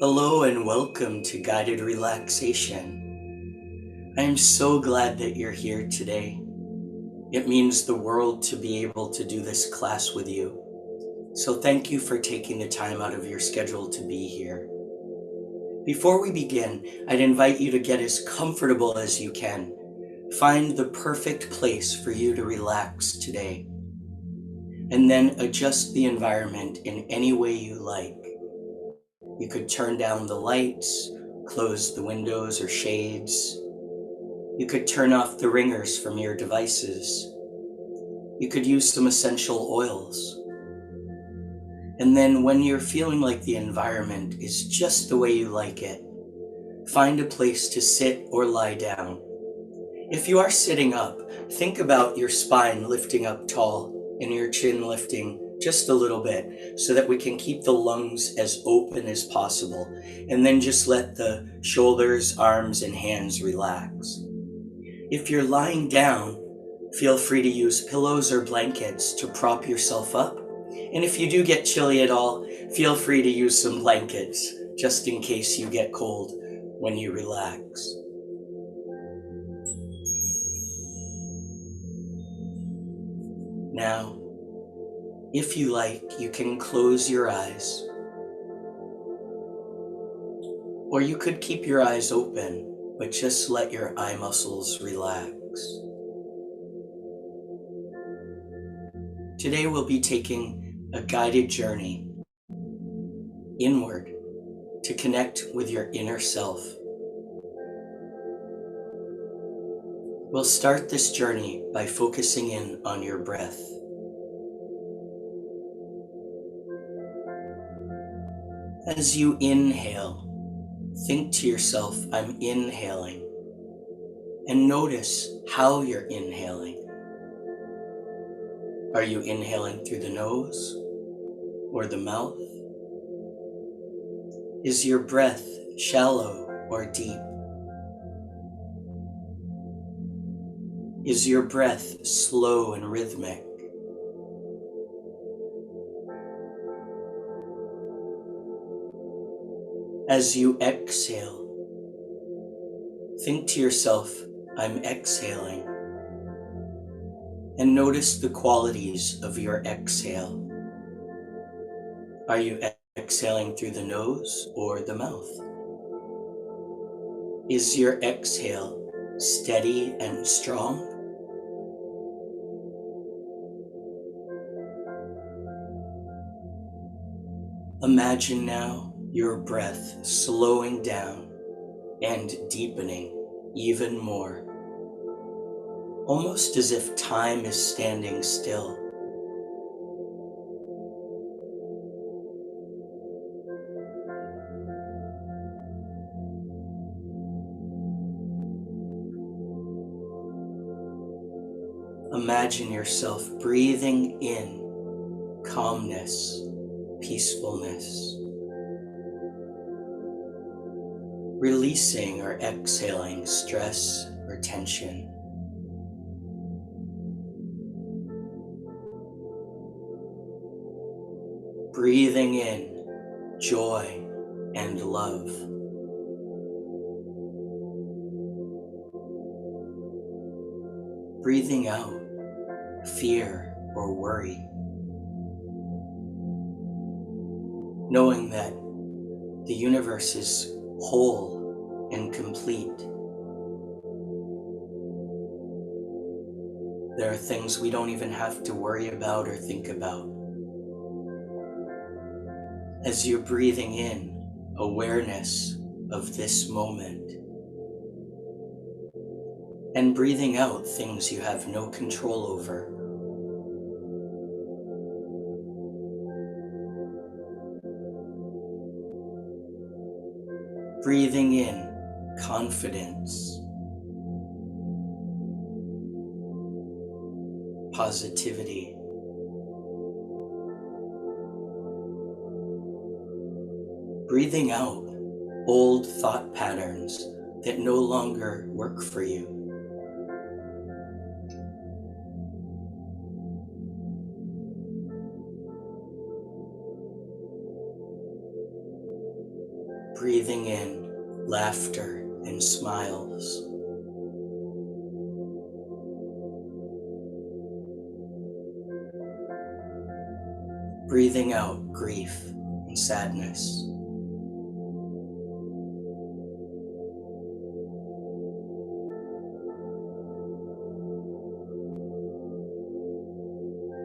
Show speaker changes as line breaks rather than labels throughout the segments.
Hello and welcome to Guided Relaxation. I am so glad that you're here today. It means the world to be able to do this class with you. So thank you for taking the time out of your schedule to be here. Before we begin, I'd invite you to get as comfortable as you can. Find the perfect place for you to relax today. And then adjust the environment in any way you like. You could turn down the lights, close the windows or shades. You could turn off the ringers from your devices. You could use some essential oils. And then when you're feeling like the environment is just the way you like it, find a place to sit or lie down. If you are sitting up, think about your spine lifting up tall and your chin lifting just a little bit so that we can keep the lungs as open as possible. And then just let the shoulders, arms, and hands relax. If you're lying down, feel free to use pillows or blankets to prop yourself up. And if you do get chilly at all, feel free to use some blankets just in case you get cold when you relax. Now, if you like, you can close your eyes. Or you could keep your eyes open, but just let your eye muscles relax. Today we'll be taking a guided journey inward to connect with your inner self. We'll start this journey by focusing in on your breath. As you inhale, think to yourself, I'm inhaling, and notice how you're inhaling. Are you inhaling through the nose or the mouth? Is your breath shallow or deep? Is your breath slow and rhythmic? As you exhale, think to yourself, I'm exhaling, and notice the qualities of your exhale. Are you exhaling through the nose or the mouth? Is your exhale steady and strong? Imagine now your breath slowing down and deepening even more, almost as if time is standing still. Imagine yourself breathing in calmness, peacefulness, releasing or exhaling stress or tension. Breathing in joy and love. Breathing out fear or worry. Knowing that the universe is whole and complete. There are things we don't even have to worry about or think about. As you're breathing in awareness of this moment, and breathing out things you have no control over. Breathing in confidence, positivity, breathing out old thought patterns that no longer work for you. breathing in laughter and smiles, breathing out grief and sadness,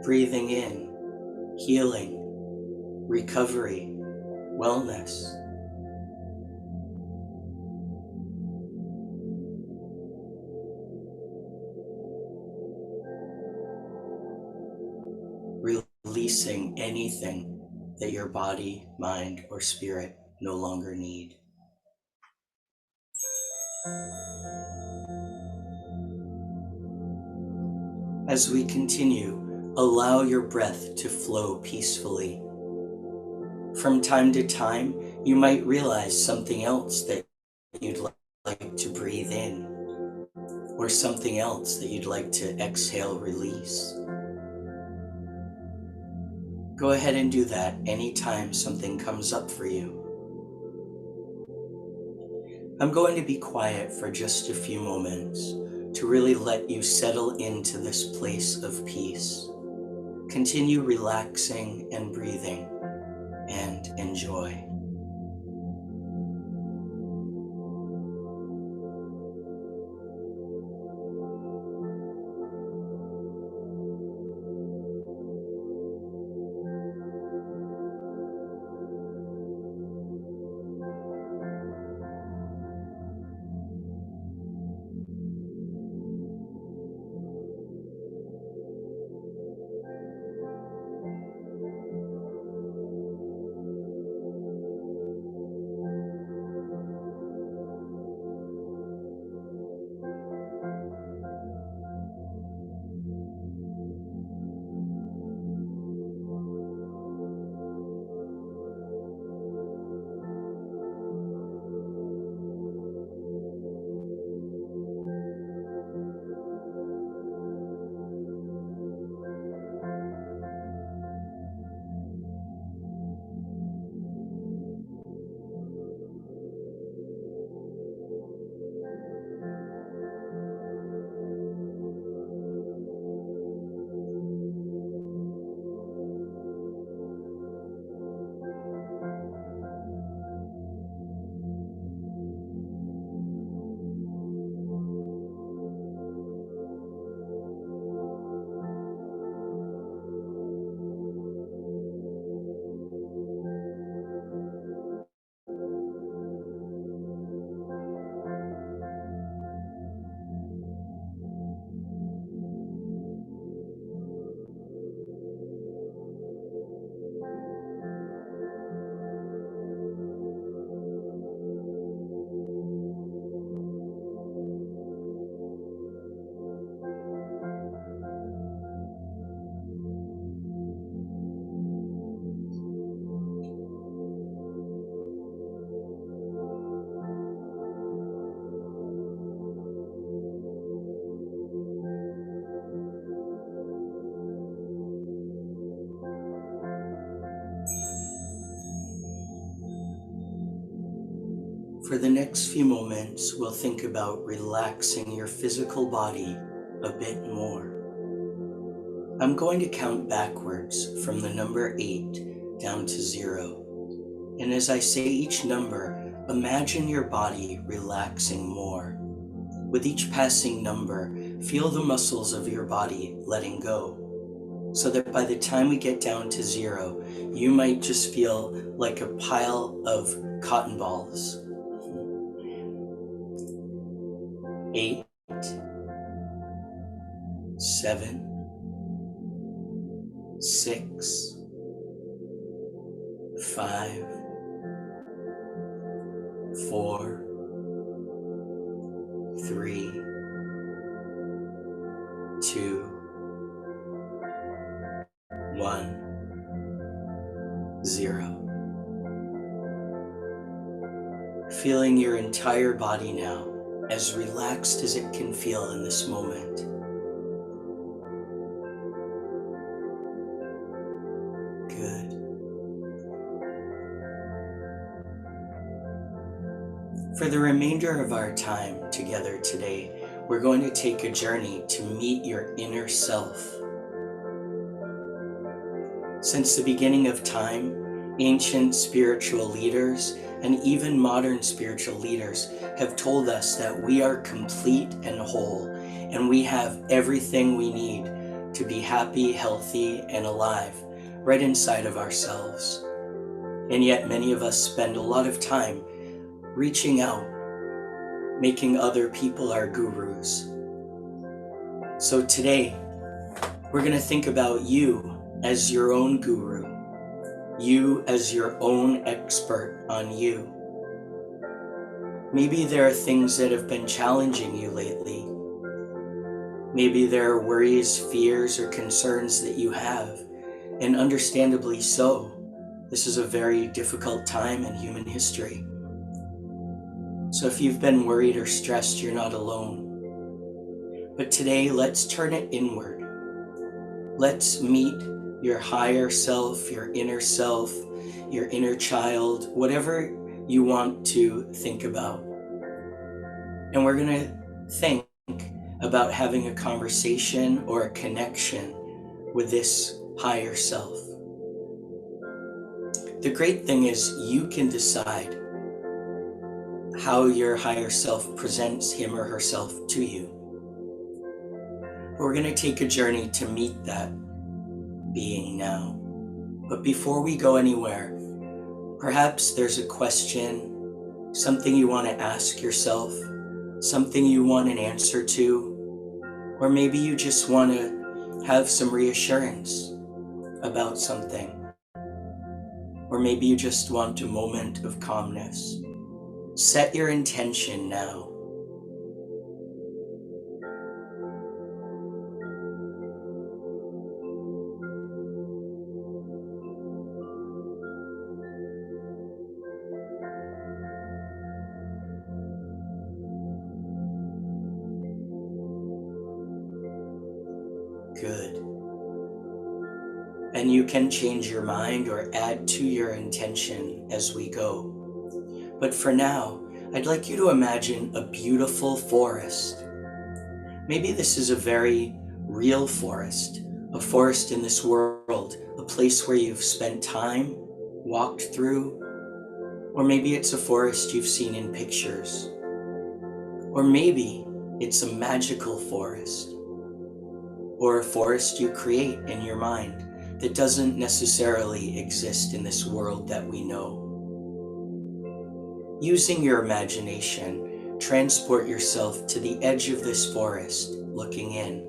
breathing in healing, recovery, wellness, releasing anything that your body, mind, or spirit no longer need. As we continue, allow your breath to flow peacefully. From time to time, you might realize something else that you'd like to breathe in, or something else that you'd like to exhale, release. Go ahead and do that anytime something comes up for you. I'm going to be quiet for just a few moments to really let you settle into this place of peace. Continue relaxing and breathing, and enjoy. For the next few moments, we'll think about relaxing your physical body a bit more. I'm going to count backwards from the number 8 down to 0. And as I say each number, imagine your body relaxing more. With each passing number, feel the muscles of your body letting go, so that by the time we get down to 0, you might just feel like a pile of cotton balls. 8, 7, 6, 5, 4, 3, 2, 1, 0. Feeling your entire body now as relaxed as it can feel in this moment. Good. For the remainder of our time together today, we're going to take a journey to meet your inner self. Since the beginning of time, ancient spiritual leaders and even modern spiritual leaders have told us that we are complete and whole, and we have everything we need to be happy, healthy, and alive right inside of ourselves. And yet many of us spend a lot of time reaching out, making other people our gurus. So today, we're going to think about you as your own guru, you as your own expert on you. Maybe there are things that have been challenging you lately. Maybe there are worries, fears, or concerns that you have, and understandably so. This is a very difficult time in human history. So if you've been worried or stressed, you're not alone. But today, let's turn it inward. Let's meet your higher self, your inner child, whatever you want to think about. And we're going to think about having a conversation or a connection with this higher self. The great thing is you can decide how your higher self presents him or herself to you. We're going to take a journey to meet that being now. But before we go anywhere, perhaps there's a question, something you want to ask yourself, something you want an answer to, or maybe you just want to have some reassurance about something, or maybe you just want a moment of calmness. Set your intention now. Good. And you can change your mind or add to your intention as we go. But for now, I'd like you to imagine a beautiful forest. Maybe this is a very real forest, a forest in this world, a place where you've spent time, walked through, or maybe it's a forest you've seen in pictures. Or maybe it's a magical forest, or a forest you create in your mind that doesn't necessarily exist in this world that we know. Using your imagination, transport yourself to the edge of this forest, looking in,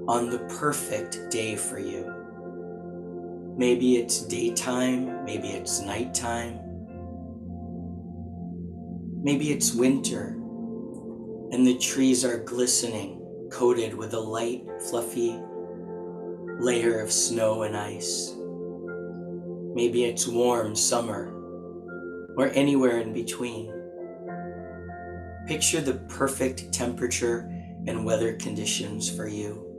on the perfect day for you. Maybe it's daytime, maybe it's nighttime, maybe it's winter, and the trees are glistening, coated with a light, fluffy layer of snow and ice. Maybe it's warm summer, or anywhere in between. Picture the perfect temperature and weather conditions for you.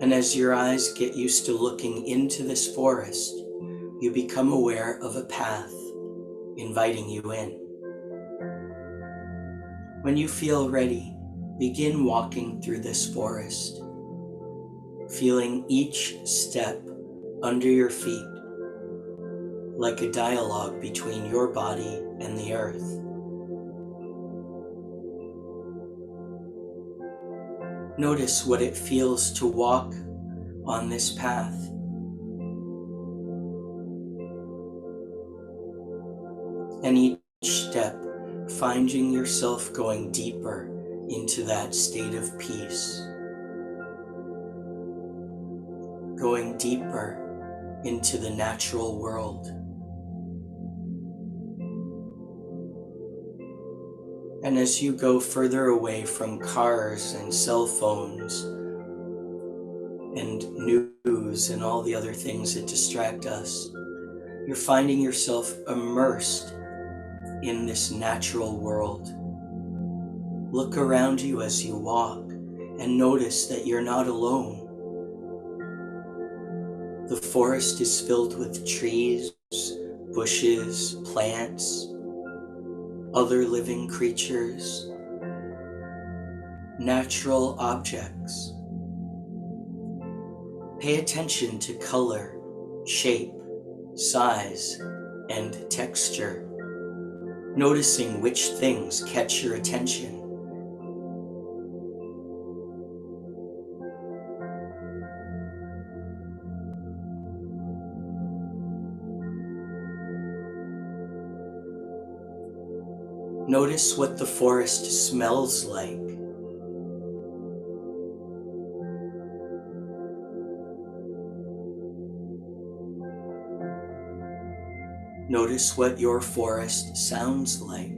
And as your eyes get used to looking into this forest, you become aware of a path inviting you in. When you feel ready, begin walking through this forest, feeling each step under your feet like a dialogue between your body and the earth. Notice what it feels to walk on this path. And each step, finding yourself going deeper into that state of peace. Going deeper into the natural world. And as you go further away from cars and cell phones and news and all the other things that distract us, you're finding yourself immersed in this natural world. Look around you as you walk and notice that you're not alone. The forest is filled with trees, bushes, plants, other living creatures, natural objects. Pay attention to color, shape, size, and texture, noticing which things catch your attention. Notice what the forest smells like. Notice what your forest sounds like.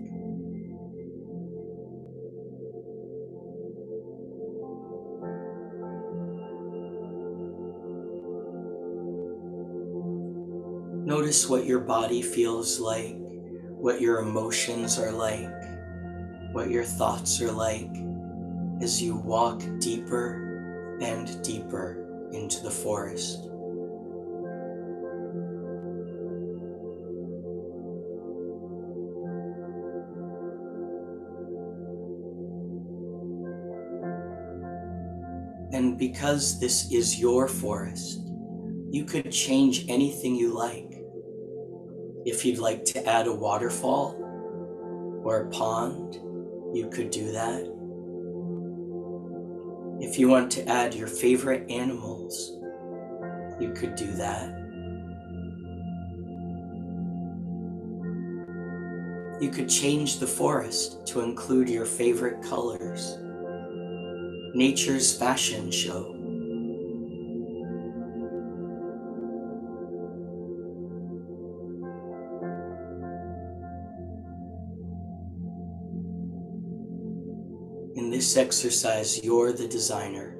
Notice what your body feels like, what your emotions are like, what your thoughts are like as you walk deeper and deeper into the forest. And because this is your forest, you could change anything you like. If you'd like to add a waterfall or a pond, you could do that. If you want to add your favorite animals, you could do that. You could change the forest to include your favorite colors. Nature's fashion show. In this exercise, you're the designer.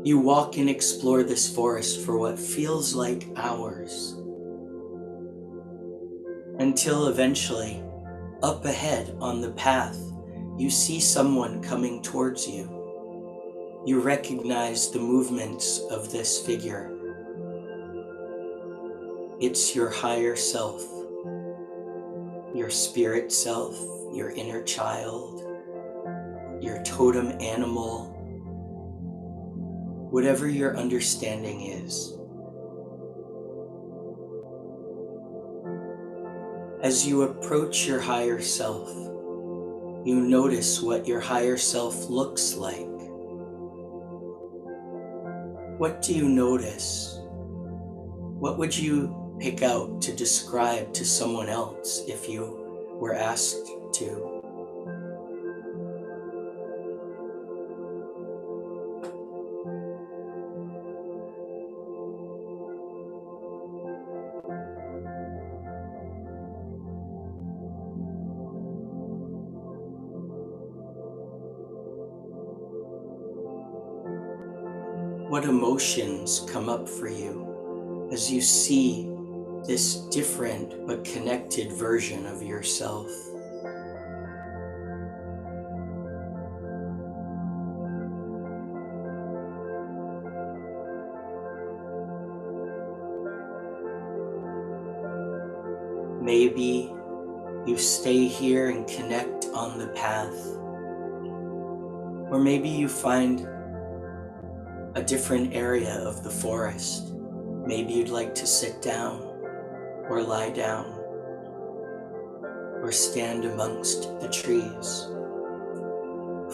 You walk and explore this forest for what feels like hours, until eventually, up ahead on the path, you see someone coming towards you. You recognize the movements of this figure. It's your higher self, your spirit self, your inner child, your totem animal, whatever your understanding is. As you approach your higher self, you notice what your higher self looks like. What do you notice? What would you pick out to describe to someone else if you were asked to? What emotions come up for you as you see this different but connected version of yourself? Maybe you stay here and connect on the path, or maybe you find a different area of the forest. Maybe you'd like to sit down or lie down or stand amongst the trees.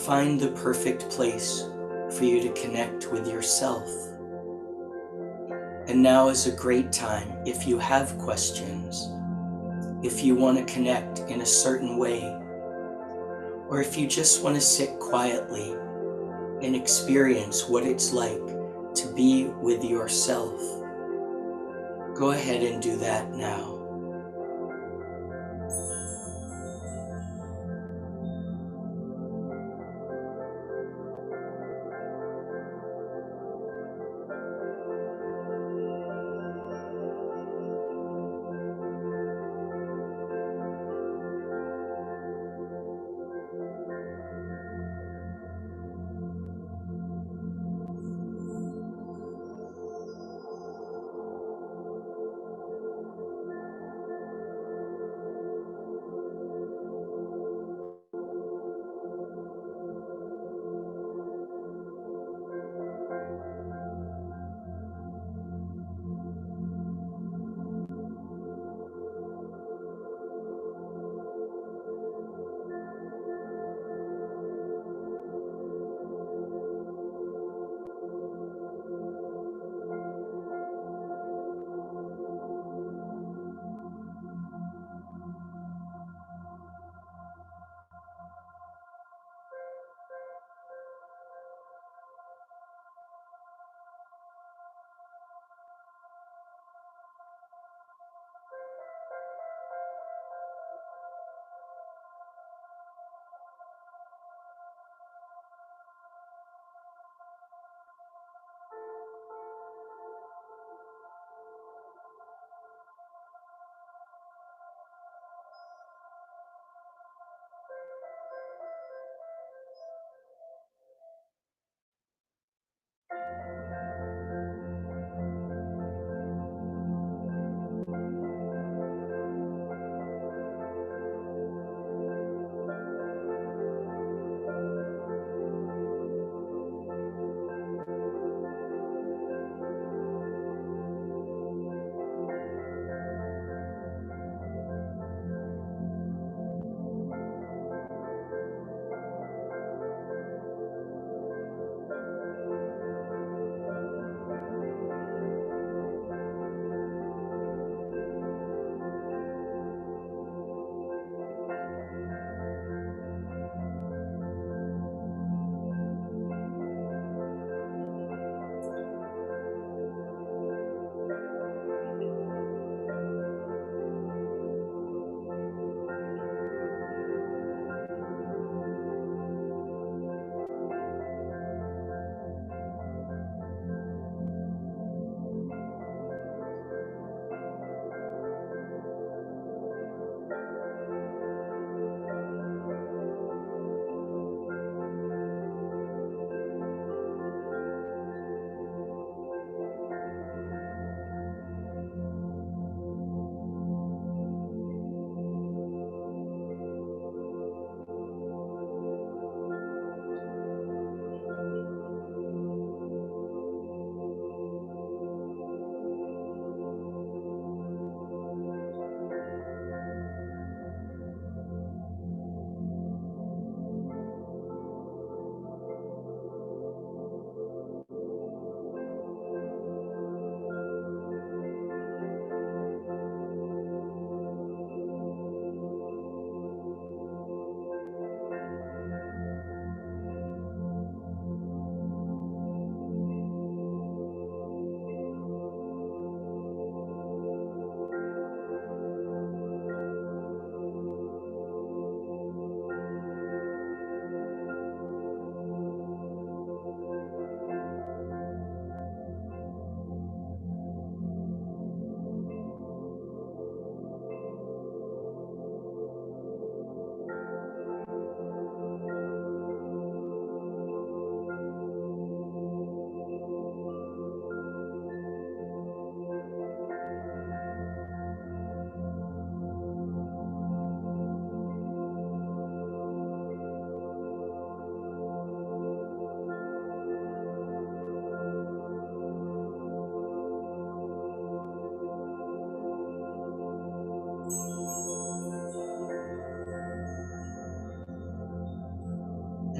Find the perfect place for you to connect with yourself. And now is a great time if you have questions, if you want to connect in a certain way, or if you just want to sit quietly and experience what it's like to be with yourself. Go ahead and do that now.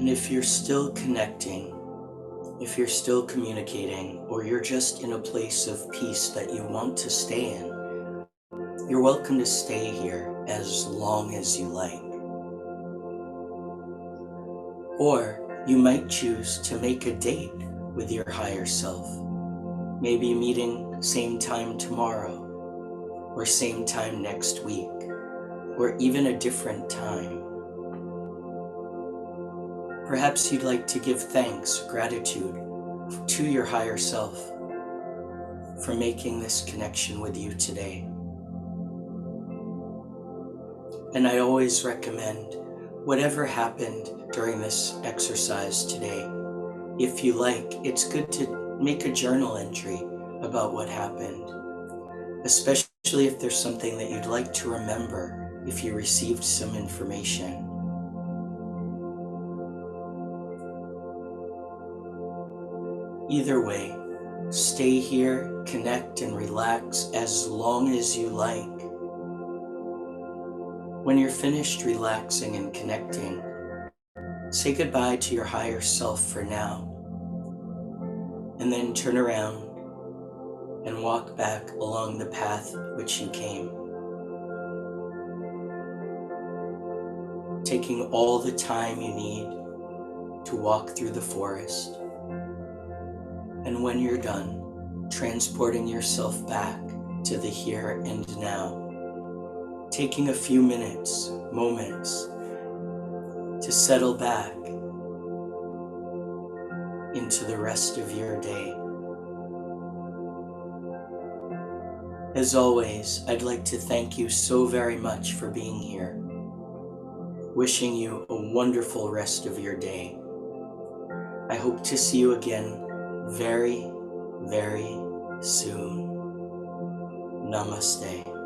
And if you're still connecting, if you're still communicating, or you're just in a place of peace that you want to stay in, you're welcome to stay here as long as you like. Or you might choose to make a date with your higher self, maybe meeting same time tomorrow, or same time next week, or even a different time. Perhaps you'd like to give thanks, gratitude to your higher self for making this connection with you today. And I always recommend, whatever happened during this exercise today, if you like, it's good to make a journal entry about what happened, especially if there's something that you'd like to remember if you received some information. Either way, stay here, connect and relax as long as you like. When you're finished relaxing and connecting, say goodbye to your higher self for now, and then turn around and walk back along the path which you came, taking all the time you need to walk through the forest. And when you're done, transporting yourself back to the here and now, taking a few minutes, moments to settle back into the rest of your day. As always, I'd like to thank you so very much for being here. Wishing you a wonderful rest of your day. I hope to see you again very, very soon. Namaste.